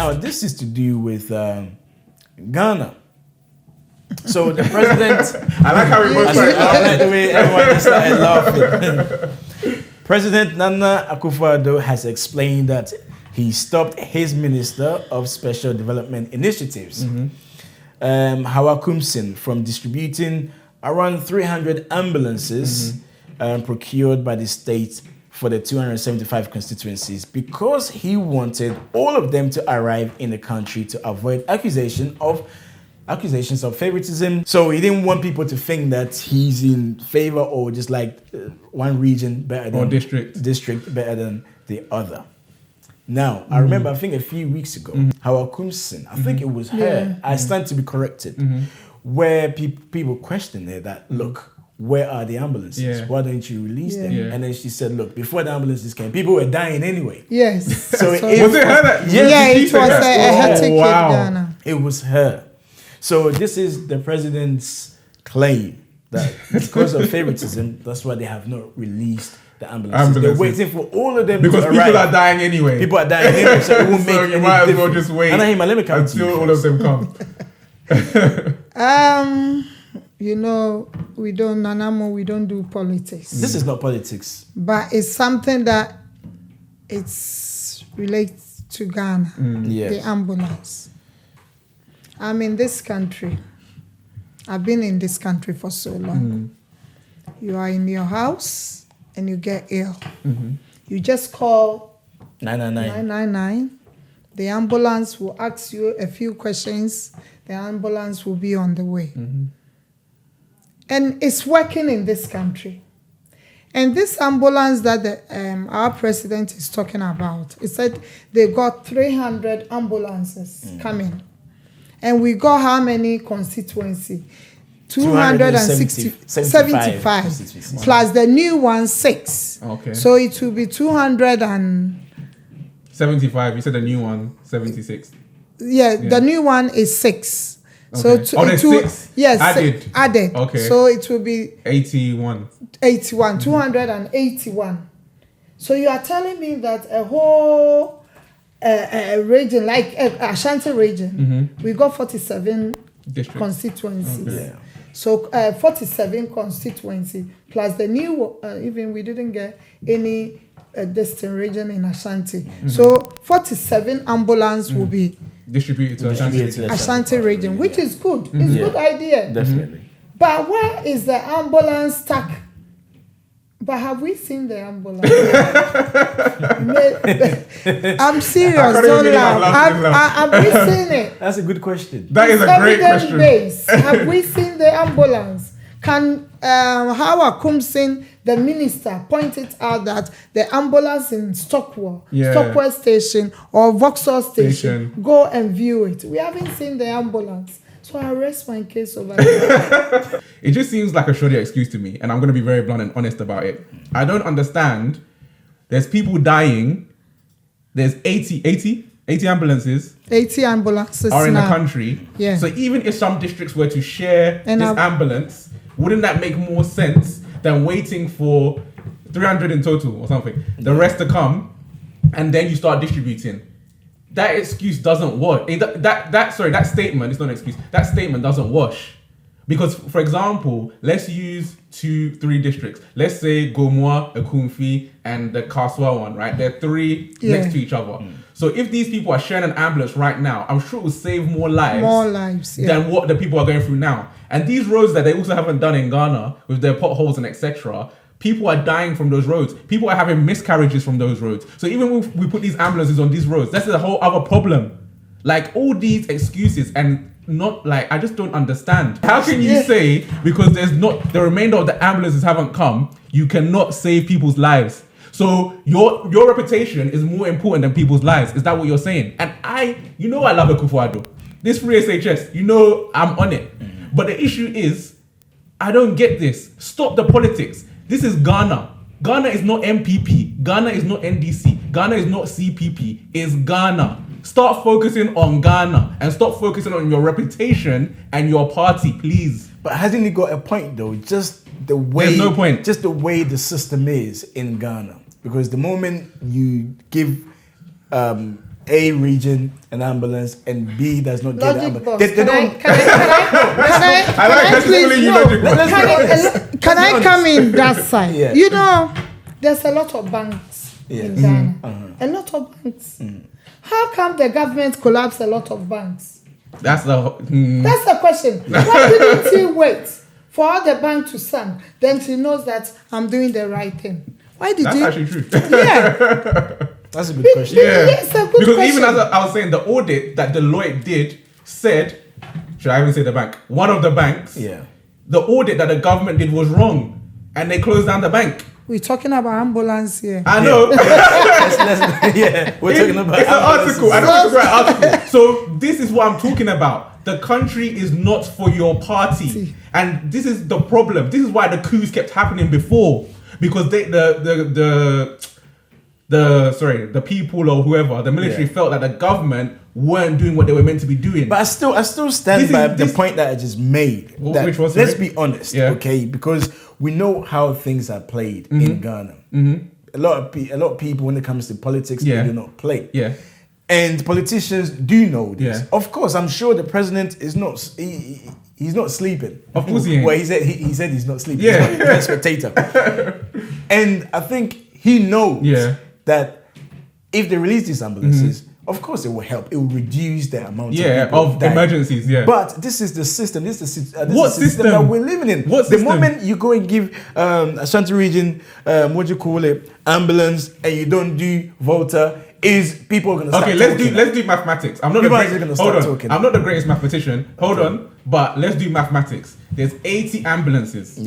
Now, this is to do with Ghana. So the president... I like how we both started I like the way everyone started laughing. President Nana Addo has explained that he stopped his Minister of Special Development Initiatives, Hawa Kumsin, from distributing around 300 ambulances procured by the state for the 275 constituencies because he wanted all of them to arrive in the country to avoid accusations of favoritism. So he didn't want people to think that he's in favor or just like one region better than district better than the other. Now, I remember, I think a few weeks ago, Hawa Kumsin, I think it was her, I stand to be corrected, where people questioned her that, look, where are the ambulances? Yeah. Why don't you release them? Yeah. And then she said, look, before the ambulances came, people were dying anyway. Yes. So Was it her that? It was a hectic in wow. Ghana. It was her. So this is the president's claim that because of favoritism, that's why they have not released the ambulances. They're waiting for all of them Because to people arrive. are dying anyway. People are dying anyway, so it won't make any you might as well difference. just wait And let me come until all of them come. You know, we don't do politics. This is not politics. But it's something that it's relates to Ghana, Yes. the ambulance. I'm in this country. I've been in this country for so long. You are in your house and you get ill. You just call 999. The ambulance will ask you a few questions. The ambulance will be on the way. And it's working in this country. And this ambulance that our president is talking about, he said they got 300 ambulances coming. And we got how many constituency? 275. Plus the new one, 6. Okay. So it will be 275. You said the new one, 76. Yeah, the new one is 6. Okay. So there's 6? Yes, Added. Okay. So it will be 81. 281. So you are telling me that a whole region, like Ashanti region, we got 47 constituencies. Okay. Yeah. So 47 constituency plus the new, even we didn't get any distant region in Ashanti. So 47 ambulance will be distributed to Ashanti region, which is good. It's a good idea. Definitely. But where is the ambulance stuck? But have we seen the ambulance? I'm serious. Don't laugh. Have we seen it? That's a good question. That is a great question. Base. Have we seen the ambulance? Can Hawa Kumsin, the minister, point it out that the ambulance in Stockwell Station or Vauxhall Station, go and view it. We haven't seen the ambulance. So I rest my case over there. It just seems like a shoddy excuse to me, and I'm going to be very blunt and honest about it. I don't understand. There's people dying. There's 80 ambulances. 80 ambulances are in now. the country. Yeah. So even if some districts were to share this ambulance, wouldn't that make more sense than waiting for 300 in total or something? The rest to come, and then you start distributing. That excuse doesn't work. That statement is not an excuse. That statement doesn't wash. Because, for example, let's use 2-3 districts. Let's say Gomoa, Akumfi, and the Kaswa one, right? They're 3 next to each other. So if these people are sharing an ambulance right now, I'm sure it will save more lives than what the people are going through now. And these roads that they also haven't done in Ghana with their potholes and etc., people are dying from those roads. People are having miscarriages from those roads. So even if we put these ambulances on these roads, that's a whole other problem. Like all these excuses and not like, I just don't understand. How can you say because there's not the remainder of the ambulances haven't come, you cannot save people's lives? So your reputation is more important than people's lives. Is that what you're saying? And I love Akufo-Addo. This free SHS, I'm on it. But the issue is, I don't get this. Stop the politics. This is Ghana. Ghana is not MPP. Ghana is not NDC. Ghana is not CPP. It's Ghana. Start focusing on Ghana and stop focusing on your reputation and your party, please. But hasn't he got a point though? Just the way, there's no point. Just the way the system is in Ghana. Because the moment you give A region an ambulance and B does not get the ambulance. Can I come in that side? Yeah. You know, there's a lot of banks in Ghana. A lot of banks. How come the government collapsed a lot of banks? That's the question. Why didn't he wait for all the bank to sink? Then he knows that I'm doing the right thing. Why did That's actually true. Yeah. That's a good question. Yeah. Yes, a good because question. even as I was saying, the audit that Deloitte did said, should I even say the bank? One of the banks, the audit that the government did was wrong. And they closed down the bank. We're talking about ambulance here. I know. We're talking about it's an article. I don't write article. So this is what I'm talking about. The country is not for your party. And this is the problem. This is why the coups kept happening before. Because the people or whoever, the military felt that the government weren't doing what they were meant to be doing. But I still stand by the point that I just made. Which was, let's be honest, okay? Because we know how things are played in Ghana. A lot of people, when it comes to politics, they do not play. And politicians do know this. Of course, I'm sure the president is not. He's not sleeping. Of course he ain't. Well, he said he's not sleeping. He's not a spectator. And I think he knows that if they release these ambulances, of course it will help. It will reduce the amount of emergencies. But this is the system. This is the what system that we're living in. What system? The moment you go and give Ashanti region, ambulance, and you don't do Volta, is people are going to start talking. Let's do mathematics. I'm not the greatest mathematician. Hold on, but let's do mathematics. There's 80 ambulances.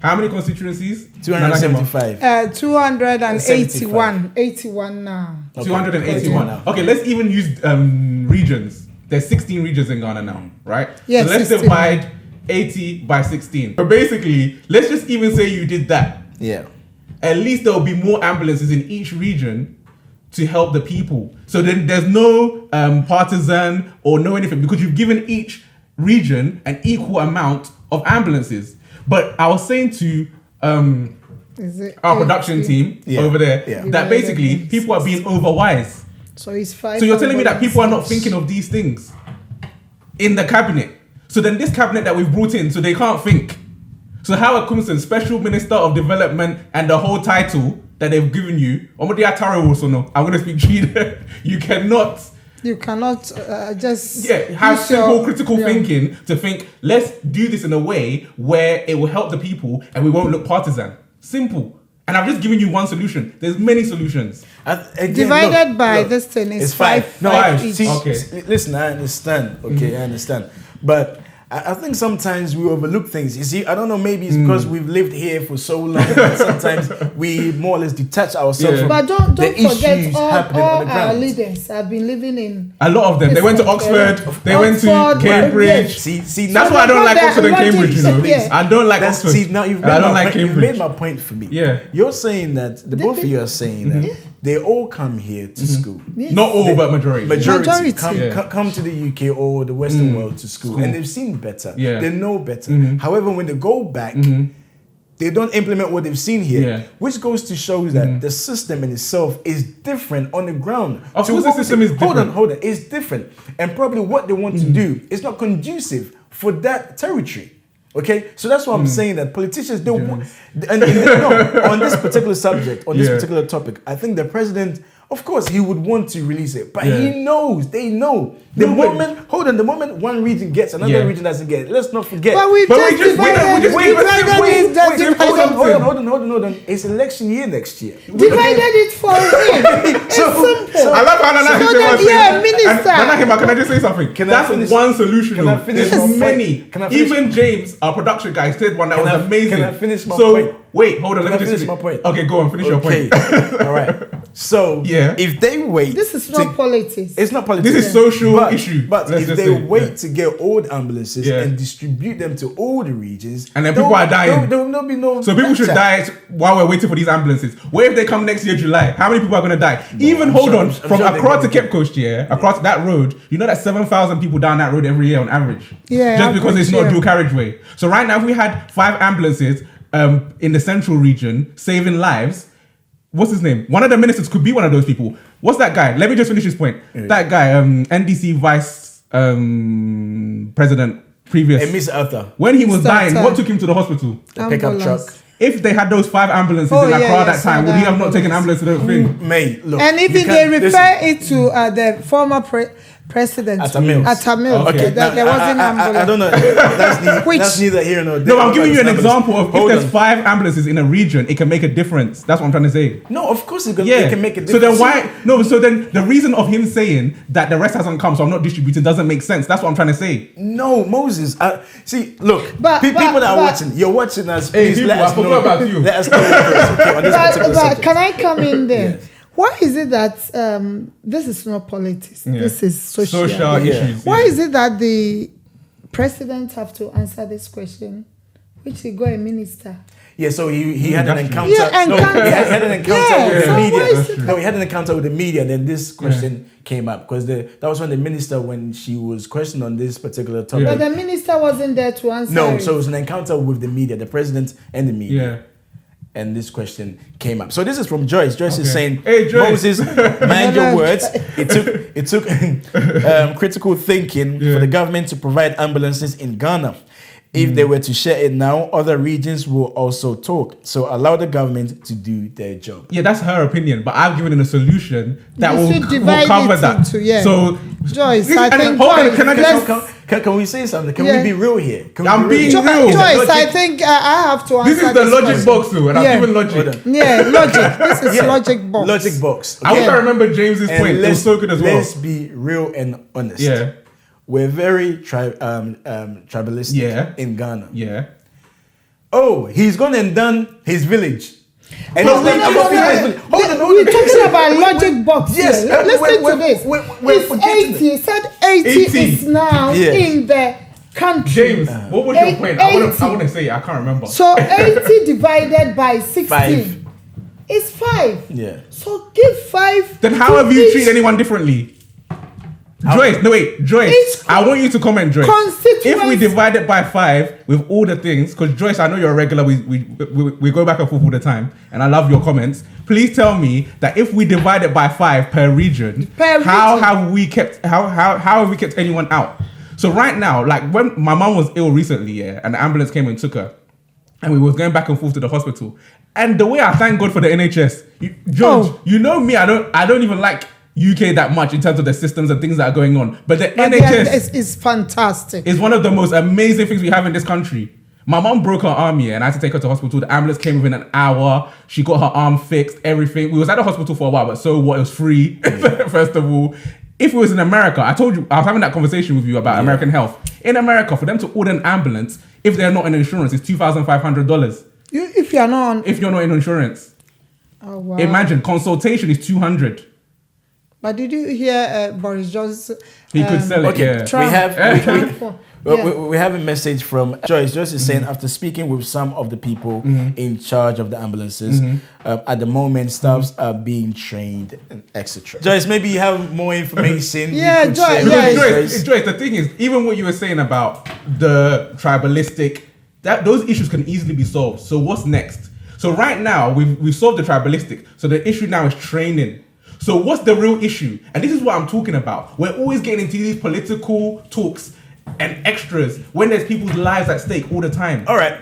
How many constituencies? 275. 281. 81 now. 281 now. Okay, let's even use regions. There's 16 regions in Ghana now, right? Yes. So let's divide 80 by 16. But basically, let's just even say you did that. Yeah. At least there will be more ambulances in each region to help the people. So then there's no partisan or no anything because you've given each region an equal amount of ambulances. But I was saying to our production team over there that basically people are being overwise. So it's 5. So you're telling me that people are not thinking of these things in the cabinet. So then this cabinet that we've brought in, so they can't think. So Howard Kumson, Special Minister of Development, and the whole title that they've given you, I'm going to speak Chida. You cannot just have simple critical thinking to think, let's do this in a way where it will help the people and we won't look partisan. Simple. And I've just given you one solution. There's many solutions. Divided by this thing is 5. No, 5. Listen, I understand. Okay, I understand. But I think sometimes we overlook things. You see, I don't know, maybe it's because we've lived here for so long that sometimes we more or less detach ourselves from but don't the forget issues all happening on the ground. our leaders have been living in... A lot of them. They went to Oxford. They went to Cambridge. See, that's why I don't like Oxford and Cambridge, you know. I don't like Oxford. See, now you've made my point for me. Yeah. You're saying that, the both of you are saying that they all come here to school. Yes. Not all, but majority. Come to the UK or the Western world to school. And they've seen better. They know better. However, when they go back, they don't implement what they've seen here, which goes to show that the system in itself is different on the ground. Of course, the system is different. Hold on. It's different. And probably what they want to do is not conducive for that territory. Okay, so that's why I'm saying that politicians don't want, on this particular subject, on this particular topic, I think the president, of course, he would want to release it, but they know. The moment one region gets, another region doesn't get it. Let's not forget. But we just divided. Hold on. It's election year next year. Divided it for him. It's simple. I love how Nana Minister. Can I just say something? That's one solution. Can I finish There's my many. point? Even James, our production guy, said one that was amazing. Can I finish my point? Wait, hold on. Let me finish my point. Okay, go on. Finish your point. All right. So if they wait, this is not politics. It's not politics. This is social issue. But if they wait to get all the ambulances and distribute them to all the regions, and then people are dying, there will be no. So people should die while we're waiting for these ambulances. What if they come next year, July? How many people are going to die? From Accra to Cape Coast, across that road, you know that 7,000 people down that road every year on average. Just because it's not a dual carriageway. So right now, if we had 5 ambulances in the central region saving lives, what's his name? One of the ministers could be one of those people. What's that guy? Let me just finish this point. Yeah. That guy, NDC vice president, previous. Miss Arthur. When he was dying, what took him to the hospital? The pickup truck. If they had those 5 ambulances in Accra that time, would he have not taken ambulance to the thing? Mate, look. And even they refer it to the former president. Atamil. Okay. There wasn't ambulance. I don't know. That's neither here nor there. No, I'm giving you an example of if there's 5 ambulances in a region, it can make a difference. That's what I'm trying to say. No, of course it can make a difference. So then why? No, so then the reason of him saying that the rest hasn't come, so I'm not distributing, doesn't make sense. That's what I'm trying to say. No, Moses. See, look, people that are watching, you're watching us. Please let us know. About you. Let us know on this particular subject. Can I come in there? Yes. Why is it that this is not politics? Yeah. This is social issues. Why is it that the president have to answer this question, which he got a minister? Yeah, so he had an encounter. Yeah, he had an encounter with the media. So he had an encounter with the media. Then this question came up because that was when the minister, when she was questioned on this particular topic. But the minister wasn't there to answer. No, so it was an encounter with the media, the president and the media. Yeah. And this question came up. So this is from Joyce. Joyce is saying, "Hey, Joyce. Moses, mind your words. It took critical thinking for the government to provide ambulances in Ghana. If they were to share it now, other regions will also talk. So allow the government to do their job." Yeah, that's her opinion, but I've given a solution that will cover that. So, Joyce, can we say something? Can we be real here? I'm being real. Joyce, I think I have to answer this is the LogicBox too, and I'm giving logic. Yeah, logic. This is LogicBox. LogicBox. I wish I remember James's point. It was so good as well. Let's be real and honest. Yeah. We're very tribalistic in Ghana. Yeah. Oh, he's gone and done his village. And we're talking about LogicBox. Yes, listen to this. It's 80. He said 80 is now in the country. James, what was your point? I want to say it. I can't remember. So 80 divided by 16 is 5. Yeah. So give 5. Then how have you treated anyone differently? Joyce, I want you to comment, Joyce. If we divide it by 5 with all the things, because Joyce, I know you're a regular, we go back and forth all the time, and I love your comments. Please tell me that if we divide it by 5 per region, how have we kept anyone out? So right now, like when my mom was ill recently, and the ambulance came and took her, and we was going back and forth to the hospital, and the way I thank God for the NHS, George, you know me, I don't even like UK that much in terms of the systems and things that are going on. But the NHS is fantastic. It's one of the most amazing things we have in this country. My mom broke her arm and I had to take her to hospital. The ambulance came within an hour. She got her arm fixed, everything. We was at the hospital for a while, but so what? It was free, first of all. If it was in America, I told you, I was having that conversation with you about American health. In America, for them to order an ambulance, if they're not in insurance, it's $2,500. If you're not in insurance. Oh, wow. Imagine, consultation is $200. But did you hear Boris Johnson? He could sell it. Yeah. Trump, we have a message from Joyce. Joyce is saying, after speaking with some of the people in charge of the ambulances, at the moment staffs are being trained, etc. Joyce, maybe you have more information. Joyce, the thing is, even what you were saying about the tribalistic, those issues can easily be solved. So what's next? So right now, we've solved the tribalistic. So the issue now is training. So what's the real issue? And this is what I'm talking about. We're always getting into these political talks and extras when there's people's lives at stake all the time. All right.